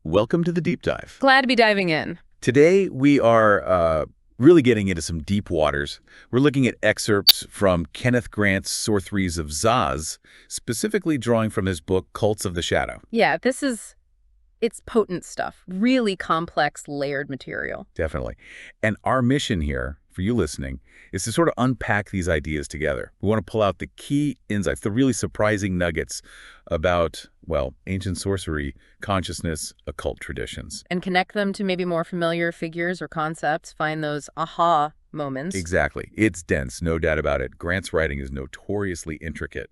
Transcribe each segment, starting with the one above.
Welcome to the Deep Dive. Glad to be diving in. Today, we are really getting into some deep waters. We're looking at excerpts from Kenneth Grant's Sorceries of Zos, specifically drawing from his book, Cults of the Shadow. Yeah, it's potent stuff. Really complex, layered material. Definitely. And our mission here, for you listening, is to sort of unpack these ideas together. We want to pull out the key insights, the really surprising nuggets about, well, ancient sorcery, consciousness, occult traditions. And connect them to maybe more familiar figures or concepts, find those aha moments. Exactly. It's dense, no doubt about it. Grant's writing is notoriously intricate.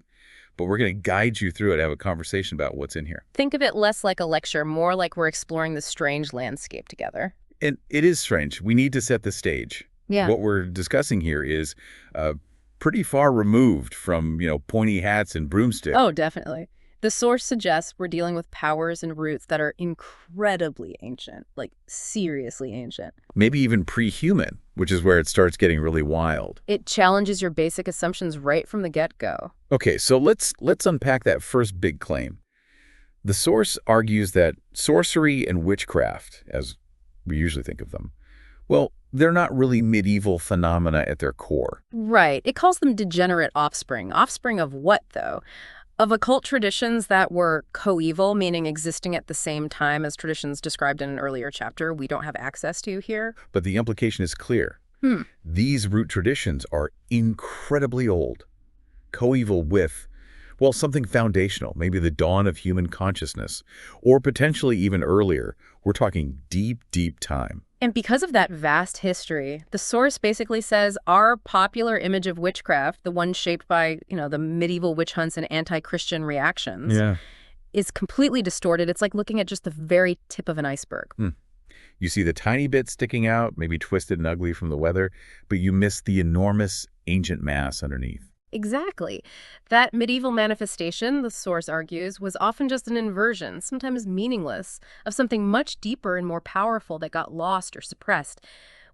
But we're going to guide you through it, have a conversation about what's in here. Think of it less like a lecture, more like we're exploring the strange landscape together. And it is strange. We need to set the stage. Yeah. What we're discussing here is pretty far removed from, pointy hats and broomsticks. Oh, definitely. The source suggests we're dealing with powers and roots that are incredibly ancient, like seriously ancient. Maybe even pre-human, which is where it starts getting really wild. It challenges your basic assumptions right from the get-go. Okay, so let's unpack that first big claim. The source argues that sorcery and witchcraft, as we usually think of them, well, they're not really medieval phenomena at their core. Right. It calls them degenerate offspring. Offspring of what, though? Of occult traditions that were coeval, meaning existing at the same time as traditions described in an earlier chapter we don't have access to here. But the implication is clear. These root traditions are incredibly old, coeval with, well, something foundational, maybe the dawn of human consciousness, or potentially even earlier. We're talking deep, deep time. And because of that vast history, the source basically says our popular image of witchcraft, the one shaped by, the medieval witch hunts and anti-Christian reactions, is completely distorted. It's like looking at just the very tip of an iceberg. You see the tiny bit sticking out, maybe twisted and ugly from the weather, but you miss the enormous ancient mass underneath. Exactly. That medieval manifestation, the source argues, was often just an inversion, sometimes meaningless, of something much deeper and more powerful that got lost or suppressed.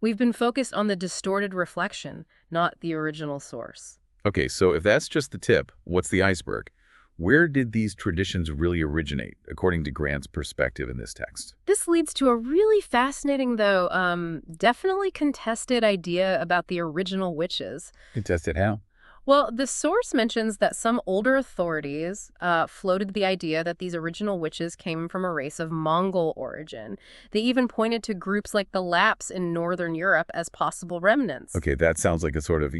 We've been focused on the distorted reflection, not the original source. Okay, so if that's just the tip, what's the iceberg? Where did these traditions really originate, according to Grant's perspective in this text? This leads to a really fascinating, though, definitely contested idea about the original witches. Contested how? Well, the source mentions that some older authorities floated the idea that these original witches came from a race of Mongol origin. They even pointed to groups like the Lapps in Northern Europe as possible remnants. Okay, that sounds like a sort of,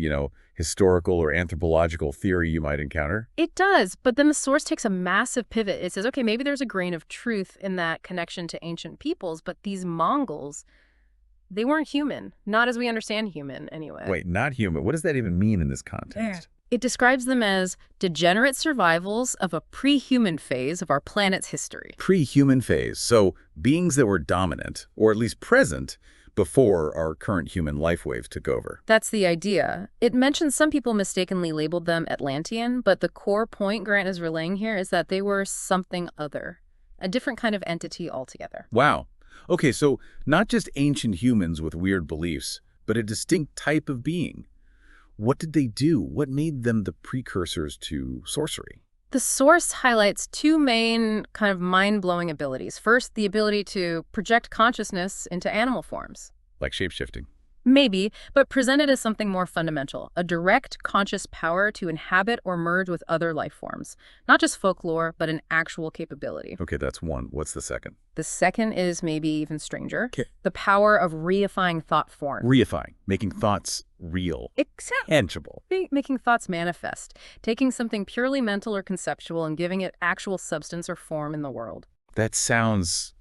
historical or anthropological theory you might encounter. It does, but then the source takes a massive pivot. It says, okay, maybe there's a grain of truth in that connection to ancient peoples, but these Mongols, they weren't human, not as we understand human anyway. Wait, not human. What does that even mean in this context? It describes them as degenerate survivals of a pre-human phase of our planet's history. Pre-human phase. So beings that were dominant, or at least present, before our current human life wave took over. That's the idea. It mentions some people mistakenly labeled them Atlantean, but the core point Grant is relaying here is that they were something other, a different kind of entity altogether. Wow. Okay, so not just ancient humans with weird beliefs, but a distinct type of being. What did they do? What made them the precursors to sorcery? The source highlights two main kind of mind-blowing abilities. First, the ability to project consciousness into animal forms. Like shape-shifting. Maybe, but presented as something more fundamental, a direct conscious power to inhabit or merge with other life forms. Not just folklore, but an actual capability. Okay, that's one. What's the second? The second is maybe even stranger. Okay. The power of reifying thought form. Reifying, making thoughts real. Tangible. Making thoughts manifest. Taking something purely mental or conceptual and giving it actual substance or form in the world. That sounds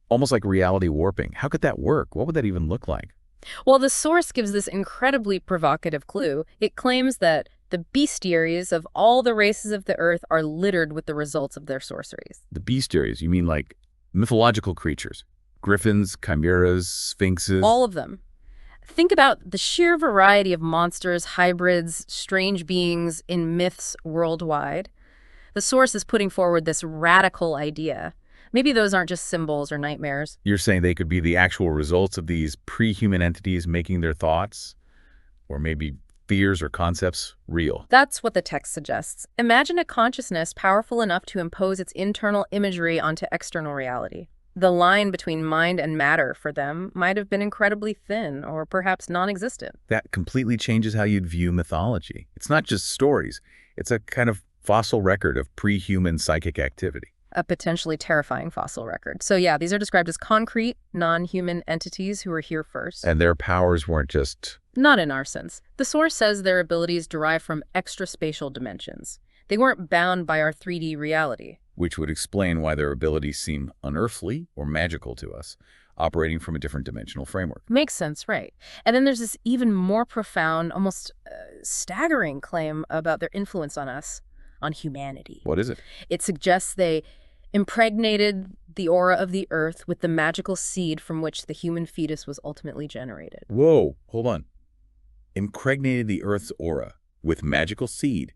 almost like reality warping. How could that work? What would that even look like? Well, the source gives this incredibly provocative clue. It claims that the bestiaries of all the races of the earth are littered with the results of their sorceries. The bestiaries, you mean like mythological creatures? Griffins, chimeras, sphinxes? All of them. Think about the sheer variety of monsters, hybrids, strange beings in myths worldwide. The source is putting forward this radical idea. Maybe those aren't just symbols or nightmares. You're saying they could be the actual results of these pre-human entities making their thoughts, or maybe fears or concepts, real. That's what the text suggests. Imagine a consciousness powerful enough to impose its internal imagery onto external reality. The line between mind and matter for them might have been incredibly thin or perhaps non-existent. That completely changes how you'd view mythology. It's not just stories. It's a kind of fossil record of pre-human psychic activity. A potentially terrifying fossil record. So yeah, these are described as concrete, non-human entities who were here first. And their powers weren't just... Not in our sense. The source says their abilities derive from extra-spatial dimensions. They weren't bound by our 3D reality. Which would explain why their abilities seem unearthly or magical to us, operating from a different dimensional framework. Makes sense, right. And then there's this even more profound, almost staggering claim about their influence on us, on humanity. What is it? It suggests they impregnated the aura of the earth with the magical seed from which the human fetus was ultimately generated. Whoa, hold on. Impregnated the earth's aura with magical seed,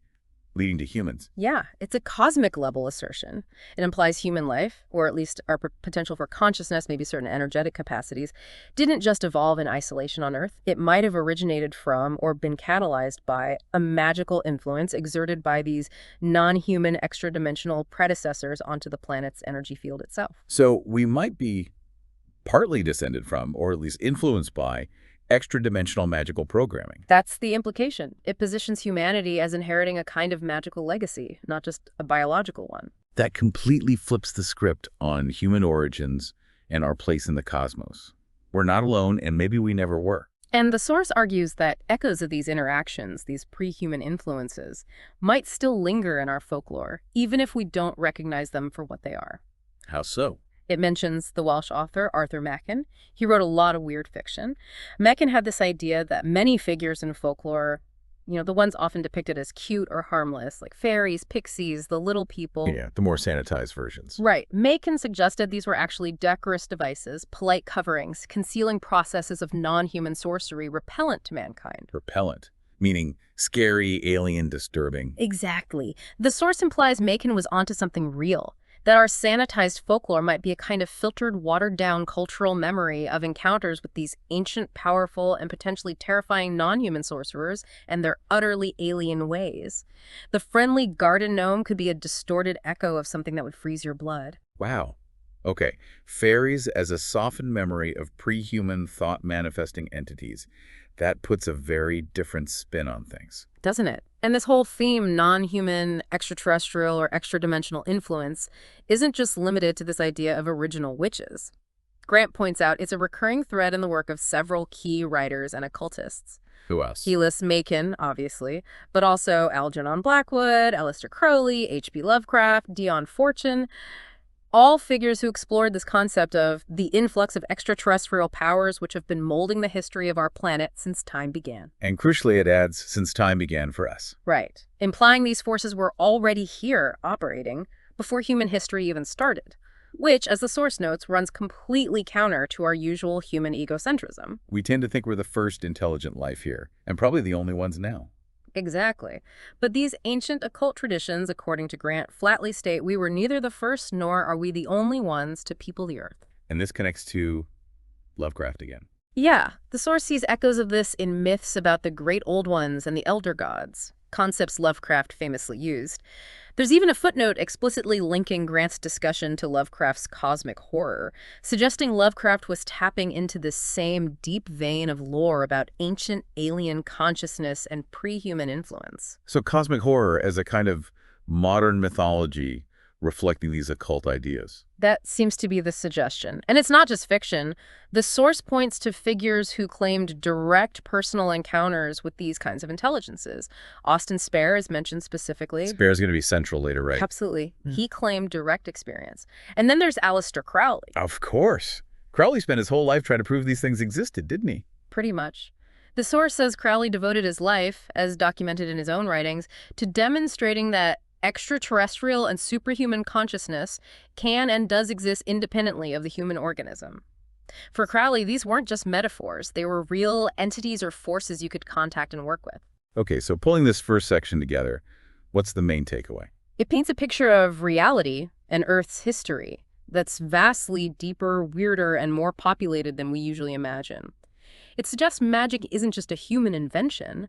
leading to humans. Yeah, it's a cosmic level assertion. It implies human life, or at least our potential for consciousness, maybe certain energetic capacities, didn't just evolve in isolation on Earth. It might have originated from or been catalyzed by a magical influence exerted by these non-human extra-dimensional predecessors onto the planet's energy field itself. So we might be partly descended from, or at least influenced by, extra-dimensional magical programming. That's the implication. It positions humanity as inheriting a kind of magical legacy, not just a biological one. That completely flips the script on human origins and our place in the cosmos. We're not alone, and maybe we never were. And the source argues that echoes of these interactions, these pre-human influences, might still linger in our folklore, even if we don't recognize them for what they are. How so? It mentions the Welsh author Arthur Machen. He wrote a lot of weird fiction. Machen had this idea that many figures in folklore, the ones often depicted as cute or harmless, like fairies, pixies, the little people. Yeah, the more sanitized versions. Right. Machen suggested these were actually decorous devices, polite coverings, concealing processes of non-human sorcery repellent to mankind. Repellent, meaning scary, alien, disturbing. Exactly. The source implies Machen was onto something real. That our sanitized folklore might be a kind of filtered, watered-down cultural memory of encounters with these ancient, powerful, and potentially terrifying non-human sorcerers and their utterly alien ways. The friendly garden gnome could be a distorted echo of something that would freeze your blood. Wow. Okay, fairies as a softened memory of pre-human thought-manifesting entities. That puts a very different spin on things. Doesn't it? And this whole theme, non-human, extraterrestrial, or extra-dimensional influence, isn't just limited to this idea of original witches. Grant points out it's a recurring thread in the work of several key writers and occultists. Who else? He lists Machen, obviously, but also Algernon Blackwood, Aleister Crowley, H.P. Lovecraft, Dion Fortune, all figures who explored this concept of the influx of extraterrestrial powers which have been molding the history of our planet since time began. And crucially, it adds, since time began for us. Right. Implying these forces were already here, operating, before human history even started. Which, as the source notes, runs completely counter to our usual human egocentrism. We tend to think we're the first intelligent life here, and probably the only ones now. Exactly. But these ancient occult traditions, according to Grant, flatly state we were neither the first nor are we the only ones to people the earth. And this connects to Lovecraft again. Yeah, the source sees echoes of this in myths about the great old ones and the elder gods, concepts Lovecraft famously used. There's even a footnote explicitly linking Grant's discussion to Lovecraft's cosmic horror, suggesting Lovecraft was tapping into this same deep vein of lore about ancient alien consciousness and pre-human influence. So cosmic horror as a kind of modern mythology reflecting these occult ideas. That seems to be the suggestion. And it's not just fiction. The source points to figures who claimed direct personal encounters with these kinds of intelligences. Austin Spare is mentioned specifically. Spare's going to be central later, right? Absolutely. He claimed direct experience. And then there's Aleister Crowley. Of course. Crowley spent his whole life trying to prove these things existed, didn't he? Pretty much. The source says Crowley devoted his life, as documented in his own writings, to demonstrating that extraterrestrial and superhuman consciousness can and does exist independently of the human organism. For Crowley, these weren't just metaphors. They were real entities or forces you could contact and work with. Okay, so pulling this first section together, what's the main takeaway? It paints a picture of reality and Earth's history that's vastly deeper, weirder, and more populated than we usually imagine. It suggests magic isn't just a human invention,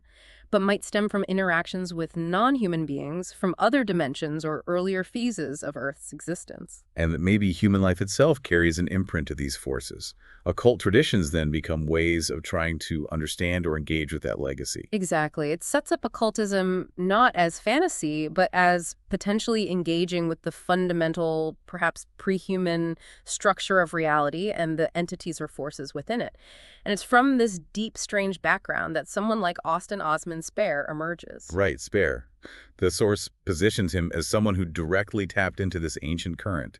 but might stem from interactions with non-human beings from other dimensions or earlier phases of Earth's existence. And that maybe human life itself carries an imprint of these forces. Occult traditions then become ways of trying to understand or engage with that legacy. Exactly. It sets up occultism not as fantasy, but as potentially engaging with the fundamental, perhaps pre-human structure of reality and the entities or forces within it. And it's from this deep, strange background that someone like Austin Osman Spare emerges. Right, Spare. The source positions him as someone who directly tapped into this ancient current.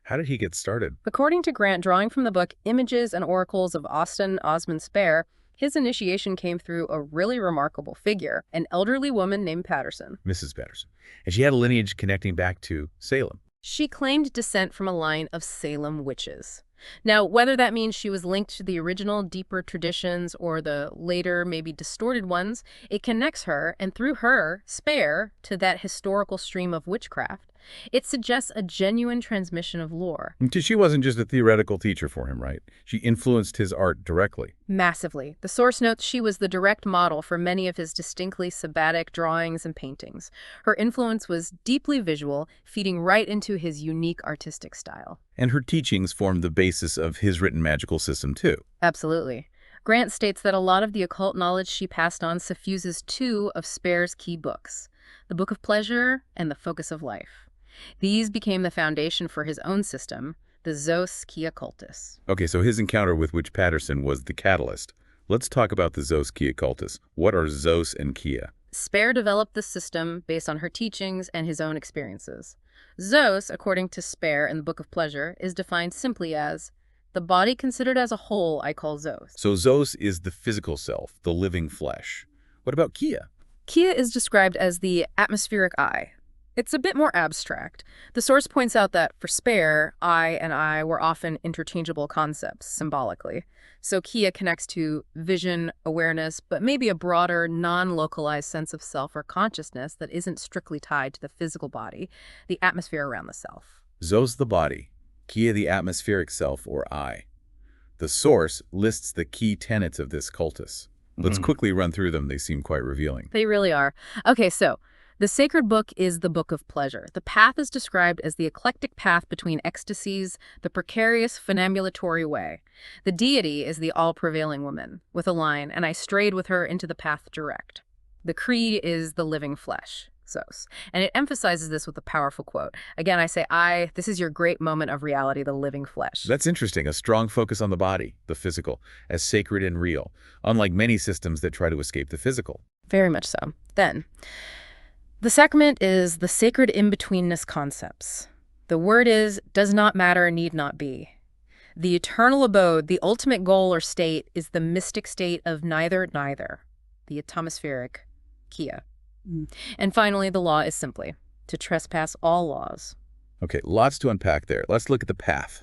How did he get started? According to Grant, drawing from the book Images and Oracles of Austin Osman Spare, his initiation came through a really remarkable figure, an elderly woman named Patterson. Mrs. Patterson. And she had a lineage connecting back to Salem. She claimed descent from a line of Salem witches. Now, whether that means she was linked to the original deeper traditions or the later, maybe distorted ones, it connects her, and through her, Spare, to that historical stream of witchcraft. It suggests a genuine transmission of lore. She wasn't just a theoretical teacher for him, right? She influenced his art directly. Massively. The source notes she was the direct model for many of his distinctly sabbatic drawings and paintings. Her influence was deeply visual, feeding right into his unique artistic style. And her teachings formed the basis of his written magical system, too. Absolutely. Grant states that a lot of the occult knowledge she passed on suffuses two of Spare's key books, the Book of Pleasure and the Focus of Life. These became the foundation for his own system, the Zos Kia Cultus. Okay, so his encounter with Witch Patterson was the catalyst. Let's talk about the Zos Kia Cultus. What are Zos and Kia? Spare developed the system based on her teachings and his own experiences. Zos, according to Spare in the Book of Pleasure, is defined simply as the body considered as a whole I call Zos. So Zos is the physical self, the living flesh. What about Kia? Kia is described as the atmospheric eye. It's a bit more abstract. The source points out that for Spare, I and I were often interchangeable concepts, symbolically. So Kia connects to vision, awareness, but maybe a broader, non-localized sense of self or consciousness that isn't strictly tied to the physical body, the atmosphere around the self. Zos the body, Kia the atmospheric self or I. The source lists the key tenets of this cultus. Let's quickly run through them. They seem quite revealing. They really are. Okay, so the sacred book is the Book of Pleasure. The path is described as the eclectic path between ecstasies, the precarious funambulatory way. The deity is the all-prevailing woman, with a line, and I strayed with her into the path direct. The creed is the living flesh, Zos. And it emphasizes this with a powerful quote. Again, I say, this is your great moment of reality, the living flesh. That's interesting. A strong focus on the body, the physical, as sacred and real, unlike many systems that try to escape the physical. Very much so. Then, the sacrament is the sacred in-betweenness concepts. The word is, does not matter, need not be. The eternal abode, the ultimate goal or state, is the mystic state of neither, the atmospheric, Kia. And finally, the law is simply to trespass all laws. Okay, lots to unpack there. Let's look at the path.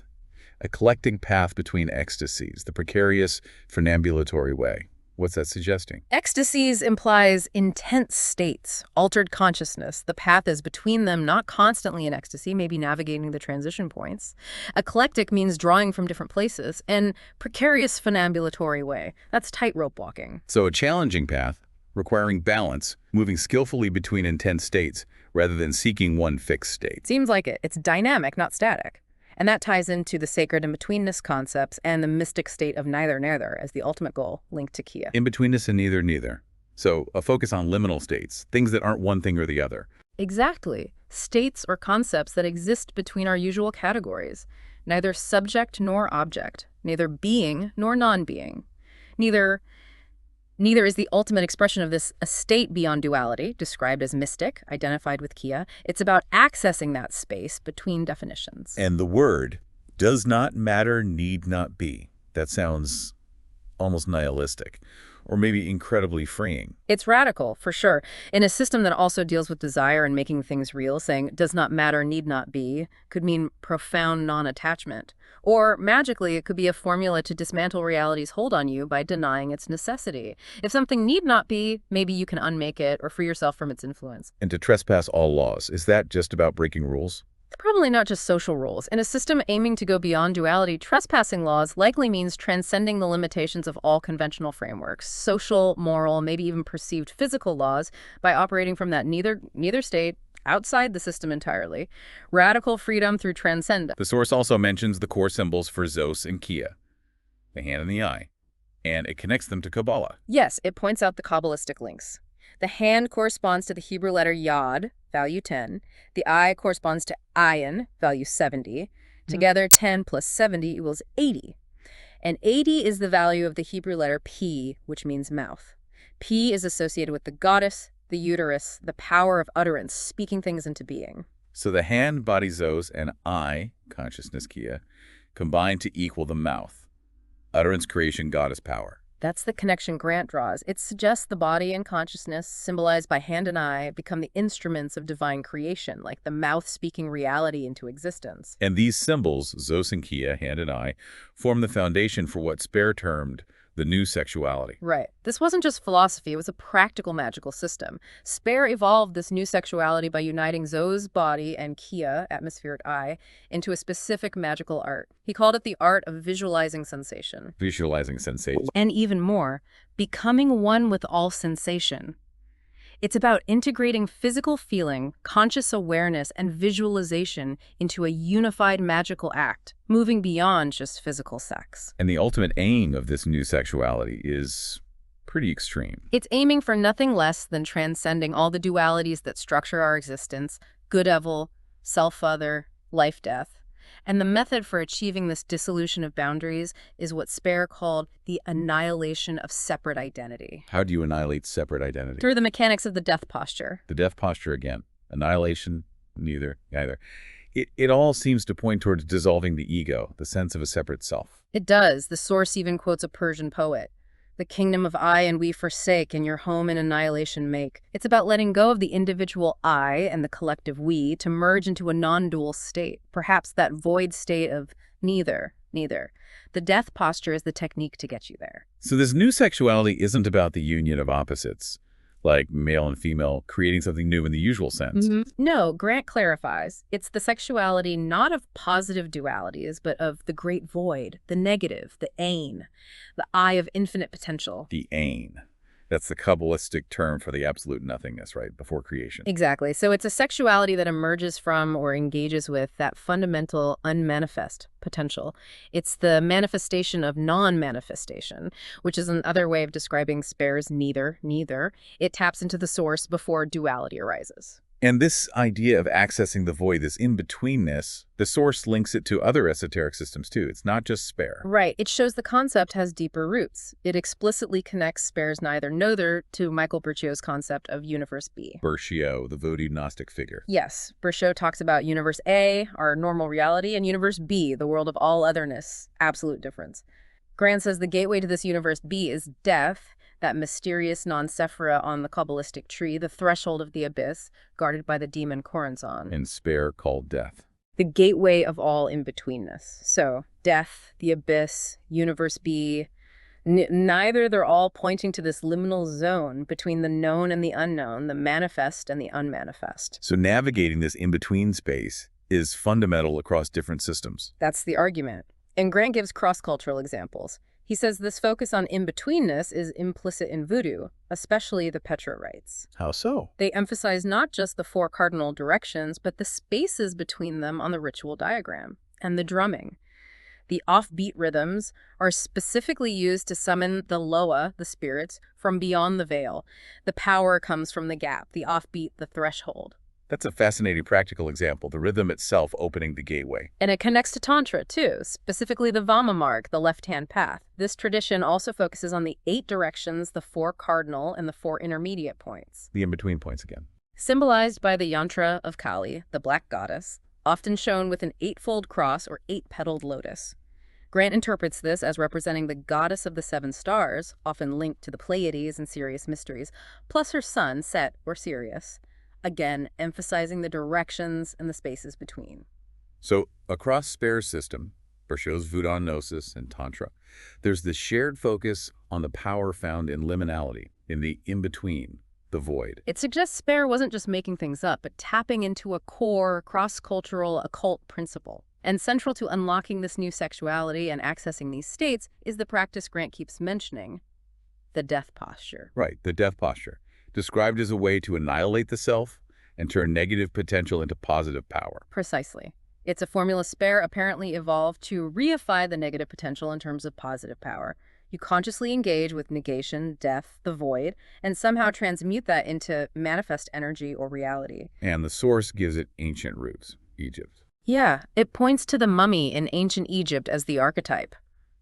A collecting path between ecstasies, the precarious funambulatory way. What's that suggesting? Ecstasies implies intense states, altered consciousness. The path is between them, not constantly in ecstasy, maybe navigating the transition points. Eclectic means drawing from different places, and precarious funambulatory way. That's tightrope walking. So a challenging path, requiring balance, moving skillfully between intense states, rather than seeking one fixed state. Seems like it. It's dynamic, not static. And that ties into the sacred in-betweenness concepts and the mystic state of neither as the ultimate goal linked to Kia. In-betweenness and neither. So a focus on liminal states, things that aren't one thing or the other. Exactly. States or concepts that exist between our usual categories. Neither subject nor object. Neither being nor non-being. Neither is the ultimate expression of this a state beyond duality, described as mystic, identified with Kia. It's about accessing that space between definitions. And the word does not matter, need not be. That sounds almost nihilistic, or maybe incredibly freeing. It's radical, for sure. In a system that also deals with desire and making things real, saying does not matter, need not be, could mean profound non-attachment. Or, magically, it could be a formula to dismantle reality's hold on you by denying its necessity. If something need not be, maybe you can unmake it or free yourself from its influence. And to trespass all laws, is that just about breaking rules? Probably not just social rules. In a system aiming to go beyond duality, trespassing laws likely means transcending the limitations of all conventional frameworks, social, moral, maybe even perceived physical laws, by operating from that neither state, outside the system entirely. Radical freedom through transcendence. The source also mentions the core symbols for Zos and Kia, the hand and the eye, and it connects them to Kabbalah. Yes, it points out the Kabbalistic links. The hand corresponds to the Hebrew letter Yod, value 10. The eye corresponds to Ayin, value 70. Together, 10 plus 70 equals 80. And 80 is the value of the Hebrew letter P, which means mouth. P is associated with the goddess, the uterus, the power of utterance, speaking things into being. So the hand, body Zos, and eye, consciousness Kia, combine to equal the mouth, utterance, creation, goddess power. That's the connection Grant draws. It suggests the body and consciousness, symbolized by hand and eye, become the instruments of divine creation, like the mouth speaking reality into existence. And these symbols, Zos and Kia, hand and eye, form the foundation for what Spare termed the new sexuality. Right. This wasn't just philosophy, it was a practical magical system. Spare evolved this new sexuality by uniting Zos body and Kia, atmospheric eye, into a specific magical art. He called it the art of visualizing sensation. Visualizing sensation. And even more, becoming one with all sensation. It's about integrating physical feeling, conscious awareness, and visualization into a unified magical act, moving beyond just physical sex. And the ultimate aim of this new sexuality is pretty extreme. It's aiming for nothing less than transcending all the dualities that structure our existence, good-evil, self-other, life-death. And the method for achieving this dissolution of boundaries is what Spare called the annihilation of separate identity. How do you annihilate separate identity? Through the mechanics of the death posture. The death posture again. Annihilation, neither. It all seems to point towards dissolving the ego, the sense of a separate self. It does. The source even quotes a Persian poet. The kingdom of I and we forsake, and your home in annihilation make. It's about letting go of the individual I and the collective we to merge into a non-dual state, perhaps that void state of neither. The death posture is the technique to get you there. So this new sexuality isn't about the union of opposites, like male and female, creating something new in the usual sense. No, Grant clarifies. It's the sexuality not of positive dualities, but of the great void, the negative, the ain, the eye of infinite potential. The ain. That's the Kabbalistic term for the absolute nothingness, right, before creation. Exactly. So it's a sexuality that emerges from or engages with that fundamental unmanifest potential. It's the manifestation of non-manifestation, which is another way of describing Spare's neither. It taps into the source before duality arises. And this idea of accessing the void, this in-betweenness, the source links it to other esoteric systems too. It's not just Spare. Right. It shows the concept has deeper roots. It explicitly connects Spare's neither to Michael Burchio's concept of Universe B. Burchio, the Vodic Gnostic figure. Yes. Burchio talks about Universe A, our normal reality, and Universe B, the world of all otherness, absolute difference. Grant says the gateway to this Universe B is death, that mysterious non-sephira on the Kabbalistic tree, the threshold of the abyss, guarded by the demon Corazon. And Spare called death. The gateway of all in-betweenness. So, death, the abyss, Universe B, neither, they're all pointing to this liminal zone between the known and the unknown, the manifest and the unmanifest. So navigating this in-between space is fundamental across different systems. That's the argument. And Grant gives cross-cultural examples. He says this focus on in-betweenness is implicit in voodoo, especially the Petra rites. How so? They emphasize not just the four cardinal directions, but the spaces between them on the ritual diagram, and the drumming. The offbeat rhythms are specifically used to summon the loa, the spirits, from beyond the veil. The power comes from the gap, the offbeat, the threshold. That's a fascinating practical example, the rhythm itself opening the gateway. And it connects to Tantra, too, specifically the Vama mark, the left-hand path. This tradition also focuses on the 8 directions, the 4 cardinal, and the 4 intermediate points. The in-between points again. Symbolized by the yantra of Kali, the black goddess, often shown with an 8-fold cross or 8-petaled lotus. Grant interprets this as representing the goddess of the 7 stars, often linked to the Pleiades and Sirius mysteries, plus her son, Set, or Sirius. Again, emphasizing the directions and the spaces between. So, across Spare's system, Burchio's Voodoo Gnosis and Tantra, there's this shared focus on the power found in liminality, in the in-between, the void. It suggests Spare wasn't just making things up, but tapping into a core, cross-cultural occult principle. And central to unlocking this new sexuality and accessing these states is the practice Grant keeps mentioning, the death posture. Right, the death posture, described as a way to annihilate the self and turn negative potential into positive power. Precisely. It's a formula Spare apparently evolved to reify the negative potential in terms of positive power. You consciously engage with negation, death, the void, and somehow transmute that into manifest energy or reality. And the source gives it ancient roots, Egypt. Yeah, it points to the mummy in ancient Egypt as the archetype.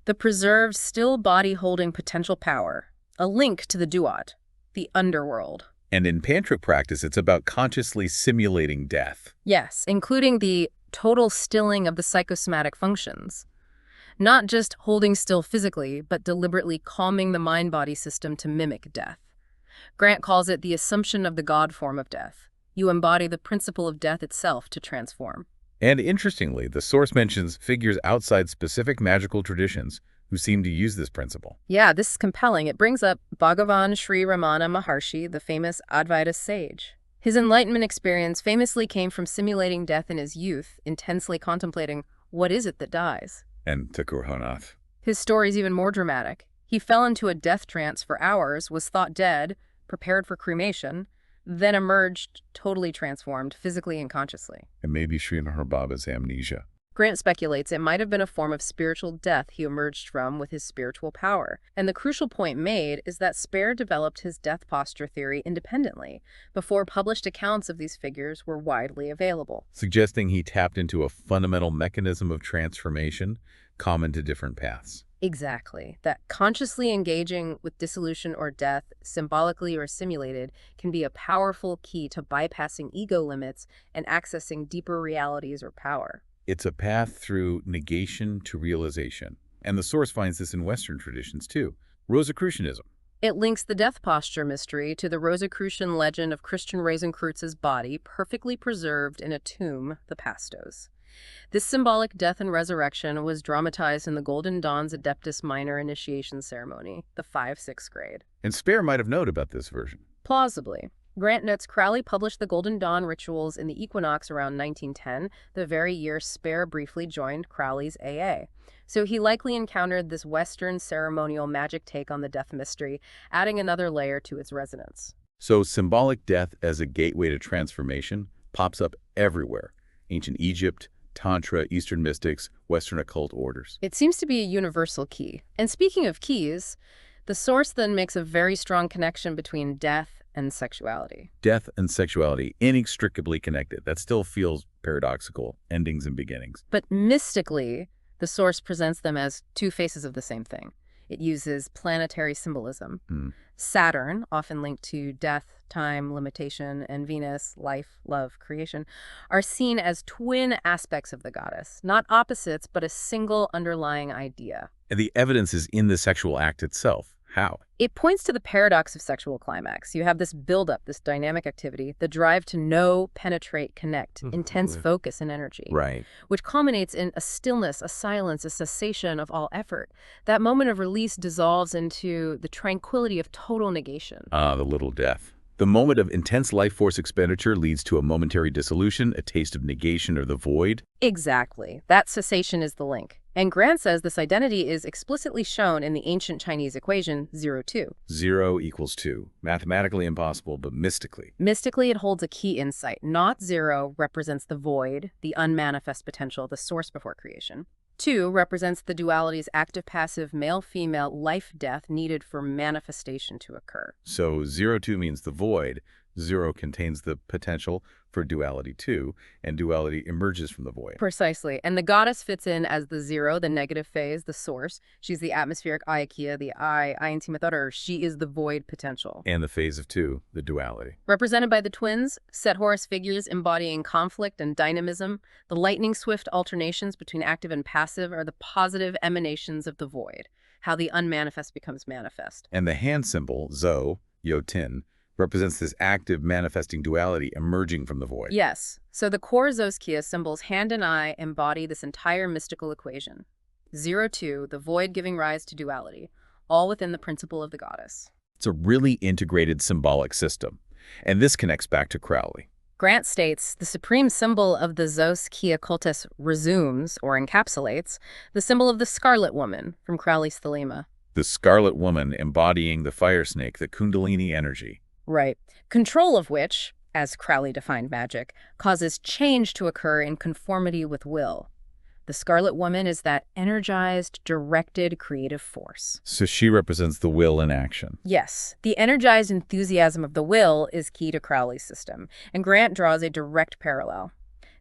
The preserved, still body-holding potential power. A link to the duat, the underworld. And in tantric practice, it's about consciously simulating death. Yes, including the total stilling of the psychosomatic functions. Not just holding still physically, but deliberately calming the mind-body system to mimic death. Grant calls it the assumption of the God form of death. You embody the principle of death itself to transform. And interestingly, the source mentions figures outside specific magical traditions who seem to use this principle. Yeah, this is compelling. It brings up Bhagavan Sri Ramana Maharshi, the famous Advaita sage. His enlightenment experience famously came from simulating death in his youth, intensely contemplating, what is it that dies? And Thakur Honath. His story's even more dramatic. He fell into a death trance for hours, was thought dead, prepared for cremation, then emerged totally transformed, physically and consciously. And maybe Srinagar Baba's amnesia. Grant speculates it might have been a form of spiritual death he emerged from with his spiritual power. And the crucial point made is that Spare developed his death posture theory independently, before published accounts of these figures were widely available. Suggesting he tapped into a fundamental mechanism of transformation common to different paths. Exactly. That consciously engaging with dissolution or death, symbolically or simulated, can be a powerful key to bypassing ego limits and accessing deeper realities or power. It's a path through negation to realization. And the source finds this in Western traditions, too. Rosicrucianism. It links the death posture mystery to the Rosicrucian legend of Christian Rosenkreuz's body perfectly preserved in a tomb, the Pastos. This symbolic death and resurrection was dramatized in the Golden Dawn's Adeptus Minor initiation ceremony, the 5th-6th grade. And Spare might have known about this version. Plausibly. Grant notes Crowley published the Golden Dawn rituals in the Equinox around 1910, the very year Spare briefly joined Crowley's AA. So he likely encountered this Western ceremonial magic take on the death mystery, adding another layer to its resonance. So symbolic death as a gateway to transformation pops up everywhere. Ancient Egypt, Tantra, Eastern mystics, Western occult orders. It seems to be a universal key. And speaking of keys, the source then makes a very strong connection between death and sexuality. Death and sexuality, inextricably connected. That still feels paradoxical, endings and beginnings. But mystically, the source presents them as two faces of the same thing. It uses planetary symbolism. Saturn, often linked to death, time, limitation, and Venus, life, love, creation, are seen as twin aspects of the goddess, not opposites, but a single underlying idea. And the evidence is in the sexual act itself. How? It points to the paradox of sexual climax. You have this buildup, this dynamic activity, the drive to know, penetrate, connect, intense focus and energy. Right. Which culminates in a stillness, a silence, a cessation of all effort. That moment of release dissolves into the tranquility of total negation. The little death. The moment of intense life force expenditure leads to a momentary dissolution, a taste of negation or the void. Exactly. That cessation is the link. And Grant says this identity is explicitly shown in the ancient Chinese equation 0-2. 0 equals 2. Mathematically impossible, but mystically. Mystically, it holds a key insight. Not 0 represents the void, the unmanifest potential, the source before creation. 2 represents the duality's active-passive male-female life-death needed for manifestation to occur. So 0-2 means the void. 0 contains the potential for duality 2, and duality emerges from the void. Precisely. And the goddess fits in as the 0, the negative phase, the source. She's the atmospheric Aikia, the I intimator. She is the void potential. And the phase of 2, the duality. Represented by the twins, Set Horus figures embodying conflict and dynamism, the lightning-swift alternations between active and passive are the positive emanations of the void, how the unmanifest becomes manifest. And the hand symbol, Zo, Yo-Tin, represents this active manifesting duality emerging from the void. Yes. So the core Zos Kia symbols, hand and eye, embody this entire mystical equation. 0-2, the void giving rise to duality, all within the principle of the goddess. It's a really integrated symbolic system. And this connects back to Crowley. Grant states the supreme symbol of the Zos Kia Cultus resumes, or encapsulates, the symbol of the Scarlet Woman from Crowley's Thelema. The Scarlet Woman embodying the fire snake, the Kundalini energy. Right. Control of which, as Crowley defined magic, causes change to occur in conformity with will. The Scarlet Woman is that energized, directed, creative force. So she represents the will in action. Yes, the energized enthusiasm of the will is key to Crowley's system, and Grant draws a direct parallel.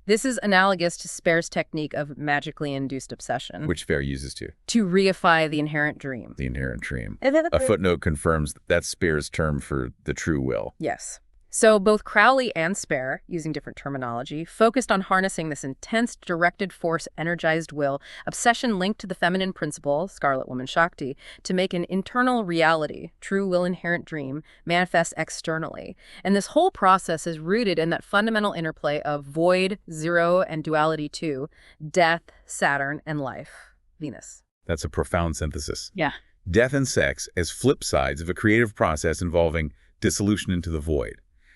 This is analogous to Spare's technique of magically induced obsession. Which Spare uses to Reify the inherent dream. The inherent dream. A footnote confirms that's Spare's term for the true will. Yes. So both Crowley and Spare, using different terminology, focused on harnessing this intense, directed force, energized will, obsession linked to the feminine principle, Scarlet Woman Shakti, to make an internal reality, true will inherent dream, manifest externally. And this whole process is rooted in that fundamental interplay of void, zero, and duality two, death, Saturn, and life, Venus. That's a profound synthesis. Yeah. Death and sex as flip sides of a creative process involving dissolution into the void,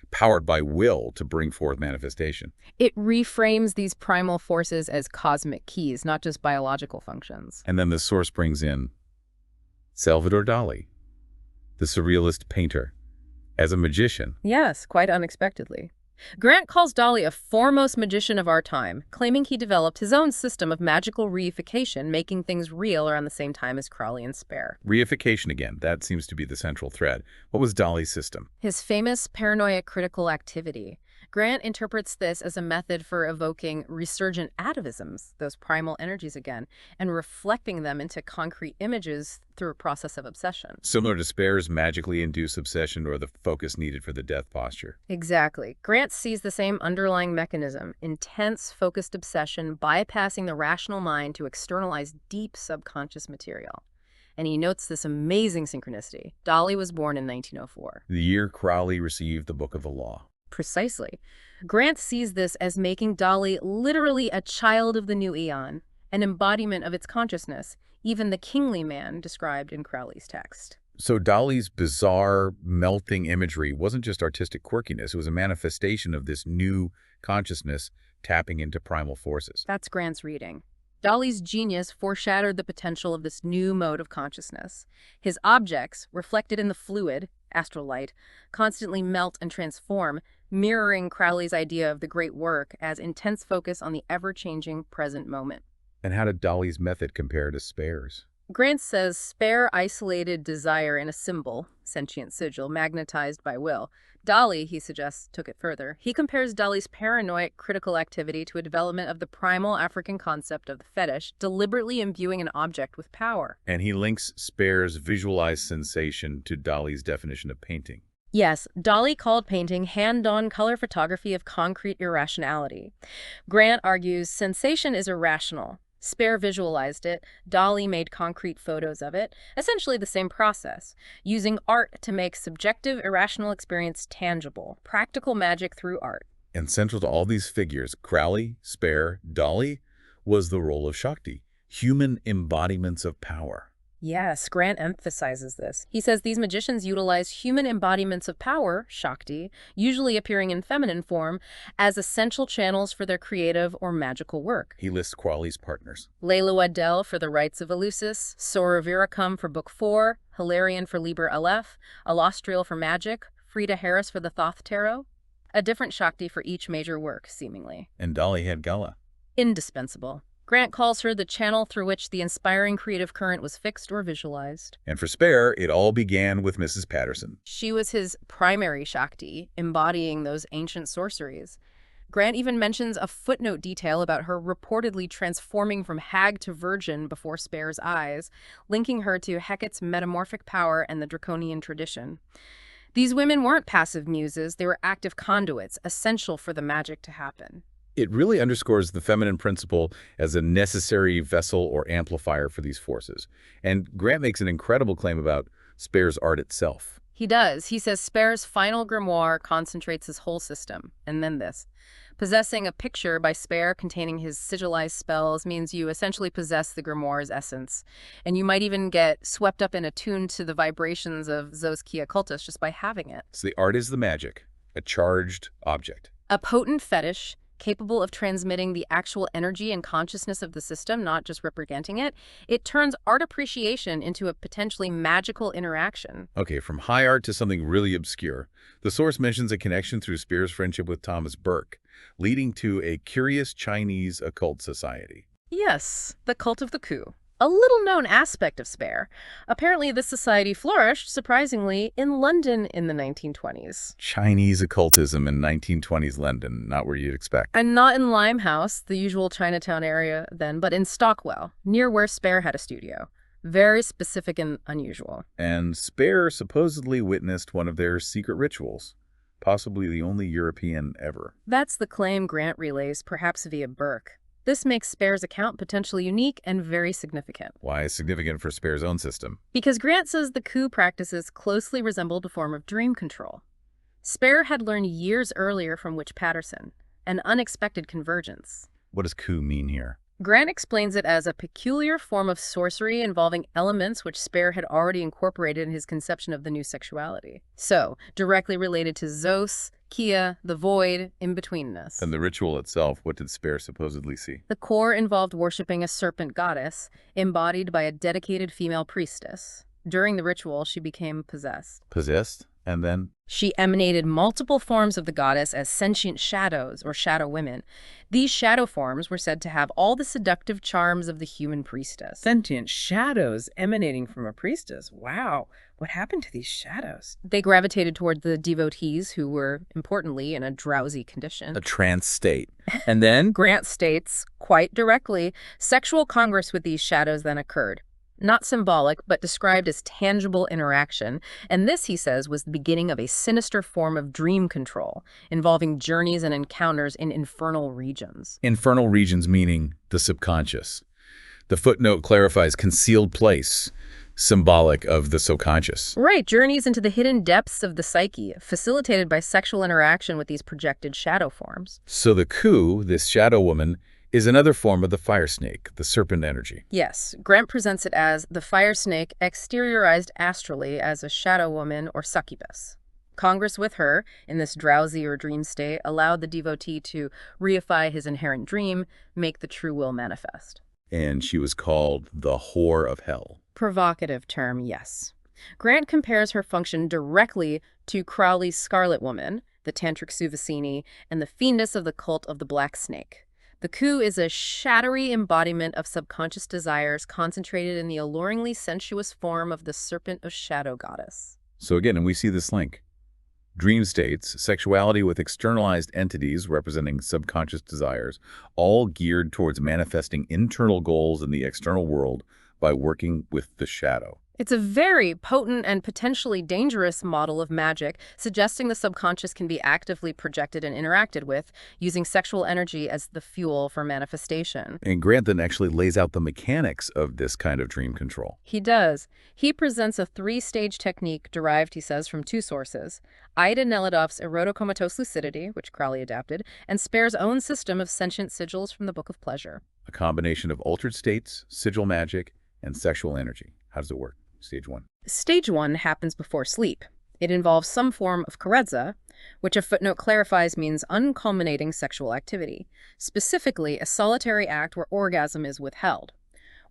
powered by will to bring forth manifestation. It reframes these primal forces as cosmic keys, not just biological functions. And then the source brings in Salvador Dali, the surrealist painter, as a magician. Yes, quite unexpectedly. Grant calls Dali a foremost magician of our time, claiming he developed his own system of magical reification, making things real around the same time as Crowley and Spare. Reification again, that seems to be the central thread. What was Dali's system? His famous paranoia critical activity. Grant interprets this as a method for evoking resurgent atavisms, those primal energies again, and reflecting them into concrete images through a process of obsession. Similar to Spare's magically induced obsession or the focus needed for the death posture. Exactly. Grant sees the same underlying mechanism, intense, focused obsession, bypassing the rational mind to externalize deep subconscious material. And he notes this amazing synchronicity. Dali was born in 1904. The year Crowley received the Book of the Law. Precisely. Grant sees this as making Dali literally a child of the new eon, an embodiment of its consciousness, even the kingly man described in Crowley's text. So Dali's bizarre, melting imagery wasn't just artistic quirkiness, it was a manifestation of this new consciousness tapping into primal forces. That's Grant's reading. Dali's genius foreshadowed the potential of this new mode of consciousness. His objects, reflected in the fluid, astral light, constantly melt and transform, mirroring Crowley's idea of the great work as intense focus on the ever-changing present moment. And how did Dali's method compare to Spare's? Grant says Spare isolated desire in a symbol, sentient sigil, magnetized by will. Dali, he suggests, took it further. He compares Dali's paranoid critical activity to a development of the primal African concept of the fetish, deliberately imbuing an object with power. And he links Spare's visualized sensation to Dali's definition of painting. Yes, Dali called painting hand-on color photography of concrete irrationality. Grant argues sensation is irrational. Spare visualized it, Dali made concrete photos of it, essentially the same process, using art to make subjective, irrational experience tangible, practical magic through art. And central to all these figures, Crowley, Spare, Dali, was the role of Shakti, human embodiments of power. Yes, Grant emphasizes this. He says these magicians utilize human embodiments of power, Shakti, usually appearing in feminine form, as essential channels for their creative or magical work. He lists Crowley's partners. Layla Waddell for the Rites of Eleusis, Sora Viracum for Book 4, Hilarion for Liber Aleph, Alostriel for Magic, Frida Harris for the Thoth Tarot. A different Shakti for each major work, seemingly. And Dali had Gala. Indispensable. Grant calls her the channel through which the inspiring creative current was fixed or visualized. And for Spare, it all began with Mrs. Patterson. She was his primary Shakti, embodying those ancient sorceries. Grant even mentions a footnote detail about her reportedly transforming from hag to virgin before Spare's eyes, linking her to Hecate's metamorphic power and the draconian tradition. These women weren't passive muses, they were active conduits, essential for the magic to happen. It really underscores the feminine principle as a necessary vessel or amplifier for these forces. And Grant makes an incredible claim about Spare's art itself. He does. He says Spare's final grimoire concentrates his whole system. And then this. Possessing a picture by Spare containing his sigilized spells means you essentially possess the grimoire's essence. And you might even get swept up and attuned to the vibrations of Zos Kia Cultus just by having it. So the art is the magic, a charged object. A potent fetish capable of transmitting the actual energy and consciousness of the system, not just representing it. It turns art appreciation into a potentially magical interaction. Okay, from high art to something really obscure. The source mentions a connection through Spare's friendship with Thomas Burke, leading to a curious Chinese occult society. Yes, the cult of the coup. A little-known aspect of Spare. Apparently, this society flourished, surprisingly, in London in the 1920s. Chinese occultism in 1920s London, not where you'd expect. And not in Limehouse, the usual Chinatown area then, but in Stockwell, near where Spare had a studio. Very specific and unusual. And Spare supposedly witnessed one of their secret rituals, possibly the only European ever. That's the claim Grant relays, perhaps via Burke. This makes Spare's account potentially unique and very significant. Why is significant for Spare's own system? Because Grant says the coup practices closely resembled a form of dream control. Spare had learned years earlier from Witch Patterson, an unexpected convergence. What does coup mean here? Grant explains it as a peculiar form of sorcery involving elements which Spare had already incorporated in his conception of the new sexuality. So, directly related to Zos, Kia, the void, in-betweenness. And the ritual itself, what did Spare supposedly see? The core involved worshipping a serpent goddess, embodied by a dedicated female priestess. During the ritual, she became possessed. Possessed? And then? She emanated multiple forms of the goddess as sentient shadows, or shadow women. These shadow forms were said to have all the seductive charms of the human priestess. Sentient shadows emanating from a priestess. Wow. What happened to these shadows? They gravitated toward the devotees who were, importantly, in a drowsy condition. A trance state. And then? Grant states, quite directly, sexual congress with these shadows then occurred. Not symbolic, but described as tangible interaction. And this, he says, was the beginning of a sinister form of dream control, involving journeys and encounters in infernal regions. Infernal regions meaning the subconscious. The footnote clarifies concealed place, symbolic of the subconscious. Right, journeys into the hidden depths of the psyche, facilitated by sexual interaction with these projected shadow forms. So the coup, this shadow woman, is another form of the fire snake, the serpent energy. Yes, Grant presents it as the fire snake exteriorized astrally as a shadow woman or succubus. Congress with her, in this drowsy or dream state, allowed the devotee to reify his inherent dream, make the true will manifest. And she was called the whore of hell. Provocative term, yes. Grant compares her function directly to Crowley's Scarlet Woman, the Tantric Suvasini, and the fiendess of the cult of the Black Snake. The coup is a shadowy embodiment of subconscious desires concentrated in the alluringly sensuous form of the serpent of shadow goddess. So again, and we see this link. Dream states, sexuality with externalized entities representing subconscious desires, all geared towards manifesting internal goals in the external world by working with the shadow. It's a very potent and potentially dangerous model of magic, suggesting the subconscious can be actively projected and interacted with, using sexual energy as the fuel for manifestation. And Grant then actually lays out the mechanics of this kind of dream control. He does. He presents a three-stage technique derived, he says, from two sources: Ida Nelidov's erotocomatose lucidity, which Crowley adapted, and Spare's own system of sentient sigils from the Book of Pleasure. A combination of altered states, sigil magic, and sexual energy. How does it work? Stage 1. Stage 1 happens before sleep. It involves some form of karezza, which a footnote clarifies means unculminating sexual activity, specifically a solitary act where orgasm is withheld.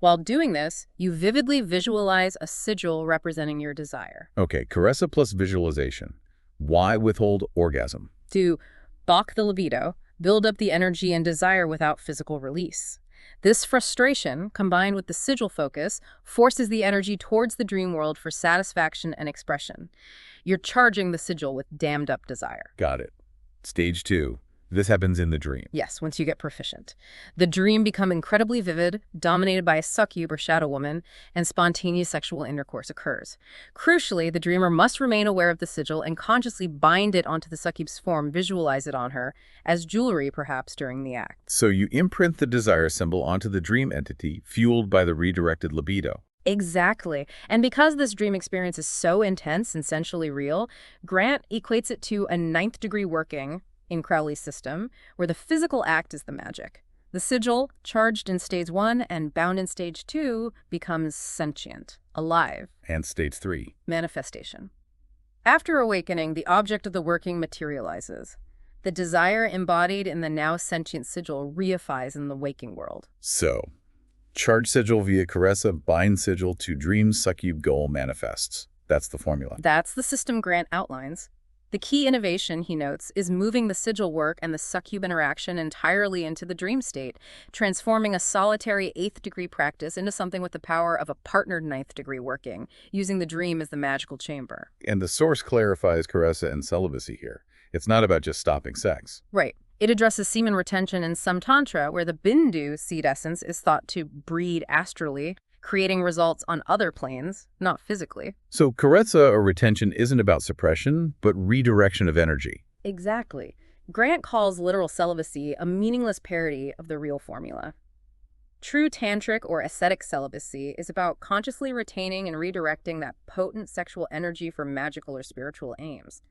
While doing this, you vividly visualize a sigil representing your desire. Okay, caressa plus visualization. Why withhold orgasm? To balk the libido, build up the energy and desire without physical release. This frustration, combined with the sigil focus, forces the energy towards the dream world for satisfaction and expression. You're charging the sigil with dammed-up desire. Got it. Stage 2. This happens in the dream. Yes, once you get proficient. The dream become incredibly vivid, dominated by a succube or shadow woman, and spontaneous sexual intercourse occurs. Crucially, the dreamer must remain aware of the sigil and consciously bind it onto the succube's form, visualize it on her, as jewelry perhaps during the act. So you imprint the desire symbol onto the dream entity, fueled by the redirected libido. Exactly. And because this dream experience is so intense and sensually real, Grant equates it to a ninth-degree working in Crowley's system, where the physical act is the magic. The sigil, charged in stage 1 and bound in stage 2, becomes sentient, alive. And stage 3. Manifestation. After awakening, the object of the working materializes. The desire embodied in the now sentient sigil reifies in the waking world. So, charge sigil via caressa, bind sigil to dream succube goal manifests. That's the formula. That's the system Grant outlines. The key innovation, he notes, is moving the sigil work and the succube interaction entirely into the dream state, transforming a solitary 8th-degree practice into something with the power of a partnered 9th-degree working, using the dream as the magical chamber. And the source clarifies caressa and celibacy here. It's not about just stopping sex. Right. It addresses semen retention in some tantra, where the bindu seed essence is thought to breed astrally, creating results on other planes, not physically. So caressa or retention isn't about suppression, but redirection of energy. Exactly. Grant calls literal celibacy a meaningless parody of the real formula. True tantric or ascetic celibacy is about consciously retaining and redirecting that potent sexual energy for magical or spiritual aims.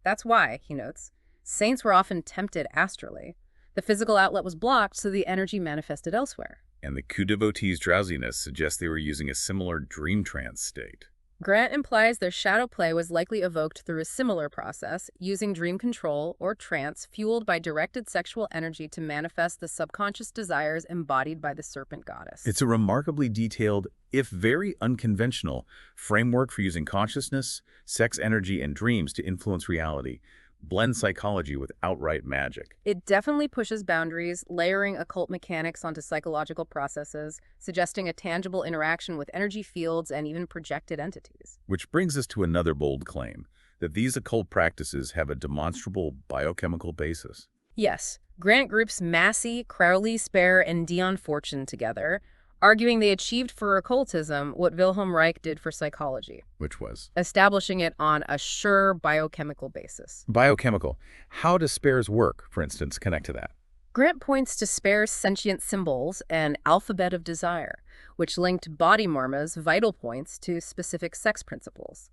That's why, he notes, saints were often tempted astrally. The physical outlet was blocked, so the energy manifested elsewhere. And the Ku devotees' drowsiness suggests they were using a similar dream trance state. Grant implies their shadow play was likely evoked through a similar process, using dream control or trance fueled by directed sexual energy to manifest the subconscious desires embodied by the serpent goddess. It's a remarkably detailed, if very unconventional, framework for using consciousness, sex energy, and dreams to influence reality. Blend psychology with outright magic. It definitely pushes boundaries, layering occult mechanics onto psychological processes, suggesting a tangible interaction with energy fields and even projected entities. Which brings us to another bold claim, that these occult practices have a demonstrable biochemical basis. Yes, Grant groups Massey, Crowley, Spare, and Dion Fortune together, arguing they achieved for occultism what Wilhelm Reich did for psychology. Which was? Establishing it on a sure biochemical basis. Biochemical. How does Spare's work, for instance, connect to that? Grant points to Spare's sentient symbols and alphabet of desire, which linked body marmas, vital points, to specific sex principles.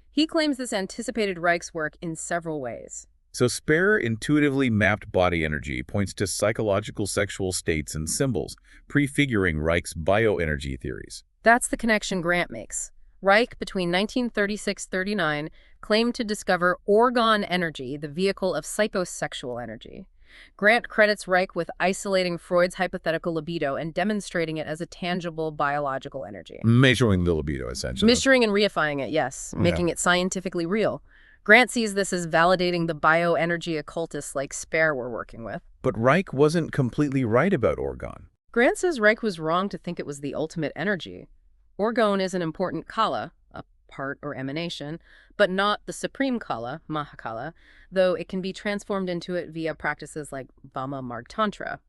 He claims this anticipated Reich's work in several ways. So Spare intuitively mapped body energy points to psychological sexual states and symbols, prefiguring Reich's bioenergy theories. That's the connection Grant makes. Reich, between 1936-39, claimed to discover orgone energy, the vehicle of psychosexual energy. Grant credits Reich with isolating Freud's hypothetical libido and demonstrating it as a tangible biological energy. Measuring the libido, essentially. Measuring and reifying it, yes, making it scientifically real. Grant sees this as validating the bioenergy occultists like Spare were working with. But Reich wasn't completely right about orgone. Grant says Reich was wrong to think it was the ultimate energy. Orgone is an important kala, a part or emanation, but not the supreme kala, mahakala, though it can be transformed into it via practices like Vama Marg Tantra.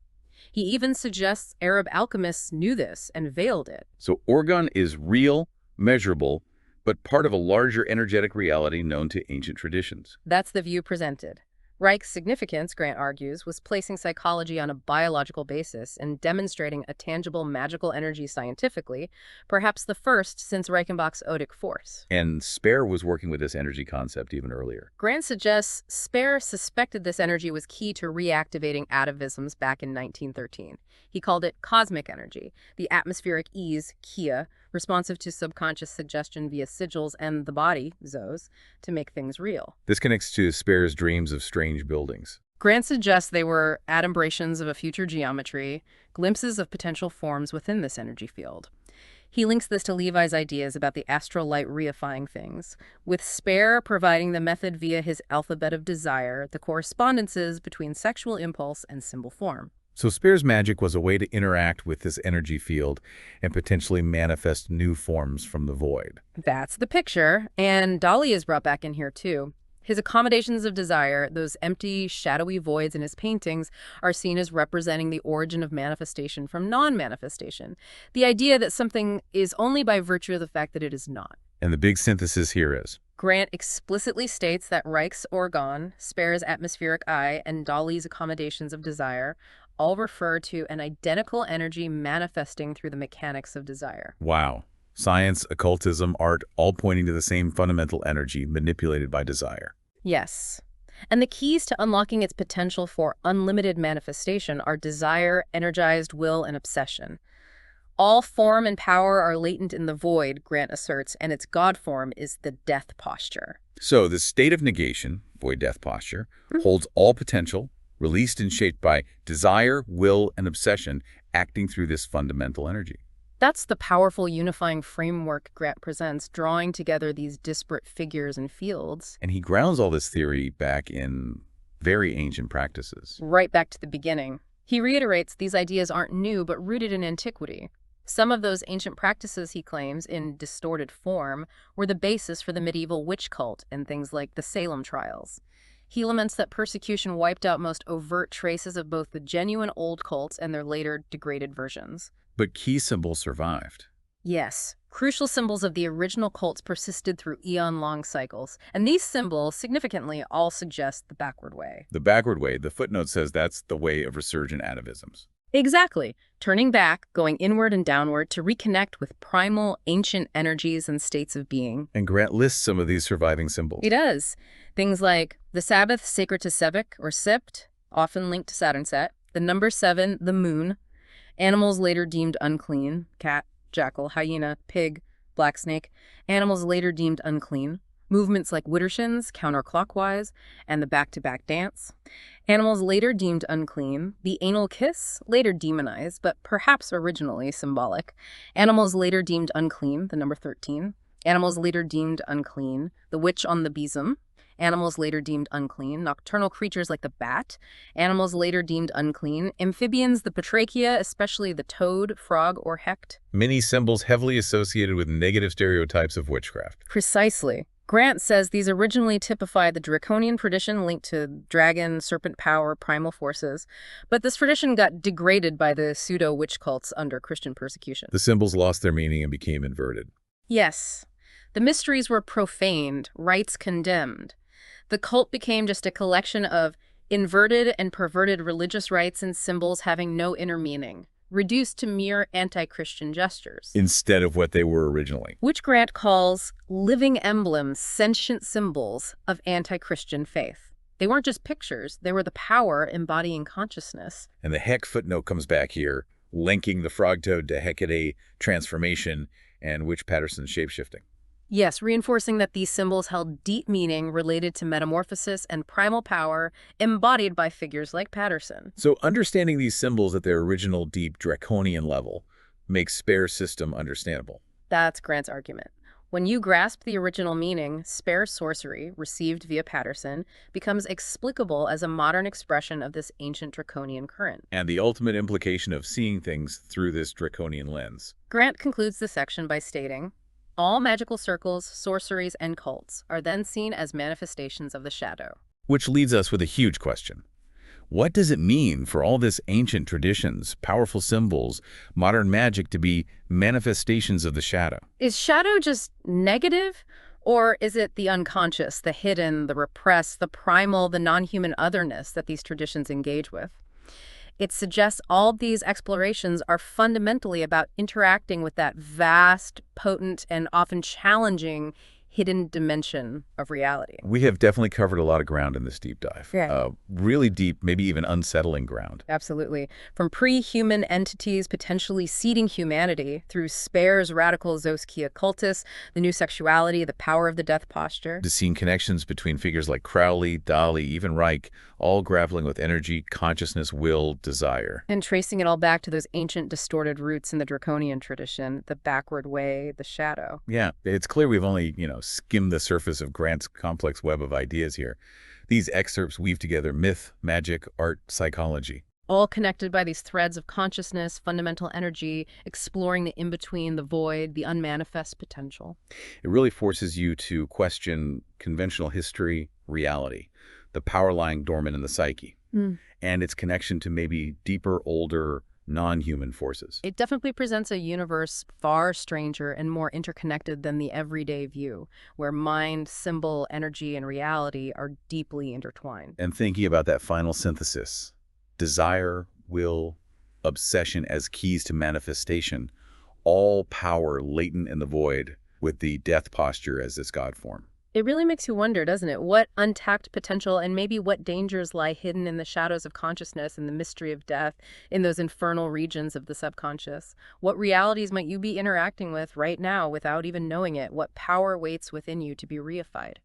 He even suggests Arab alchemists knew this and veiled it. So orgone is real, measurable, but part of a larger energetic reality known to ancient traditions. That's the view presented. Reich's significance, Grant argues, was placing psychology on a biological basis and demonstrating a tangible magical energy scientifically, perhaps the first since Reichenbach's odic force. And Spare was working with this energy concept even earlier. Grant suggests Spare suspected this energy was key to reactivating atavisms back in 1913. He called it cosmic energy, the atmospheric ease, Kia, responsive to subconscious suggestion via sigils and the body, Zos, to make things real. This connects to Spare's dreams of strange buildings. Grant suggests they were adumbrations of a future geometry, glimpses of potential forms within this energy field. He links this to Levi's ideas about the astral light reifying things, with Spare providing the method via his alphabet of desire, the correspondences between sexual impulse and symbol form. So Spare's magic was a way to interact with this energy field and potentially manifest new forms from the void. That's the picture, and Dali is brought back in here too. His accommodations of desire, those empty, shadowy voids in his paintings, are seen as representing the origin of manifestation from non-manifestation. The idea that something is only by virtue of the fact that it is not. And the big synthesis here is, Grant explicitly states that Reich's orgone, Spare's atmospheric eye, and Dali's accommodations of desire all refer to an identical energy manifesting through the mechanics of desire. wow, science, occultism, art, all pointing to the same fundamental energy manipulated by desire. Yes. And the keys to unlocking its potential for unlimited manifestation are desire, energized will, and obsession. All form and power are latent in the void, Grant asserts, and its God form is the death posture. So the state of negation, void death posture, holds all potential, released and shaped by desire, will, and obsession, acting through this fundamental energy. That's the powerful unifying framework Grant presents, drawing together these disparate figures and fields. And he grounds all this theory back in very ancient practices. Right back to the beginning. He reiterates these ideas aren't new, but rooted in antiquity. Some of those ancient practices, he claims, in distorted form, were the basis for the medieval witch cult and things like the Salem trials. He laments that persecution wiped out most overt traces of both the genuine old cults and their later degraded versions. But key symbols survived. Yes, crucial symbols of the original cults persisted through eon-long cycles, and these symbols significantly all suggest the backward way. The backward way, the footnote says that's the way of resurgent atavisms. Exactly. Turning back, going inward and downward to reconnect with primal, ancient energies and states of being. And Grant lists some of these surviving symbols. He does. Things like the Sabbath sacred to Sebek or Sept, often linked to Saturn Set, the number 7, the moon, animals later deemed unclean, cat, jackal, hyena, pig, black snake, animals later deemed unclean, movements like widdershins, counterclockwise, and the back-to-back dance. Animals later deemed unclean, the anal kiss, later demonized, but perhaps originally symbolic. Animals later deemed unclean, the number 13. Animals later deemed unclean, the witch on the besom. Animals later deemed unclean, nocturnal creatures like the bat. Animals later deemed unclean, amphibians, the batrachia, especially the toad, frog, or hecht. Many symbols heavily associated with negative stereotypes of witchcraft. Precisely. Grant says these originally typified the draconian tradition linked to dragon, serpent power, primal forces, but this tradition got degraded by the pseudo-witch cults under Christian persecution. The symbols lost their meaning and became inverted. Yes. The mysteries were profaned, rites condemned. The cult became just a collection of inverted and perverted religious rites and symbols having no inner meaning, reduced to mere anti-Christian gestures. Instead of what they were originally. Which Grant calls living emblems, sentient symbols of anti-Christian faith. They weren't just pictures, they were the power embodying consciousness. And the Heck footnote comes back here, linking the frog toad to Hecate transformation and Witch Patterson's shapeshifting. Yes, reinforcing that these symbols held deep meaning related to metamorphosis and primal power embodied by figures like Patterson. So understanding these symbols at their original deep draconian level makes Spare's system understandable. That's Grant's argument. When you grasp the original meaning, Spare's sorcery, received via Patterson, becomes explicable as a modern expression of this ancient draconian current. And the ultimate implication of seeing things through this draconian lens. Grant concludes the section by stating, all magical circles, sorceries, and cults are then seen as manifestations of the shadow. Which leads us with a huge question. What does it mean for all this ancient traditions, powerful symbols, modern magic to be manifestations of the shadow? Is shadow just negative? Or is it the unconscious, the hidden, the repressed, the primal, the non-human otherness that these traditions engage with? It suggests all these explorations are fundamentally about interacting with that vast, potent, and often challenging hidden dimension of reality. We have definitely covered a lot of ground in this deep dive. Yeah. Really deep, maybe even unsettling ground. Absolutely. From pre-human entities potentially seeding humanity through Spare's radical Zos Kia Cultus, the new sexuality, the power of the death posture. To seeing connections between figures like Crowley, Dali, even Reich, all grappling with energy, consciousness, will, desire. And tracing it all back to those ancient distorted roots in the draconian tradition, the backward way, the shadow. Yeah, it's clear we've only, skimmed the surface of Grant's complex web of ideas here. These excerpts weave together myth, magic, art, psychology. All connected by these threads of consciousness, fundamental energy, exploring the in-between, the void, the unmanifest potential. It really forces you to question conventional history, reality, the power lying dormant in the psyche, and its connection to maybe deeper, older, non-human forces. It definitely presents a universe far stranger and more interconnected than the everyday view, where mind, symbol, energy, and reality are deeply intertwined. And thinking about that final synthesis, desire, will, obsession as keys to manifestation, all power latent in the void with the death posture as its God form. It really makes you wonder, doesn't it? What untapped potential and maybe what dangers lie hidden in the shadows of consciousness and the mystery of death in those infernal regions of the subconscious? What realities might you be interacting with right now without even knowing it? What power waits within you to be reified?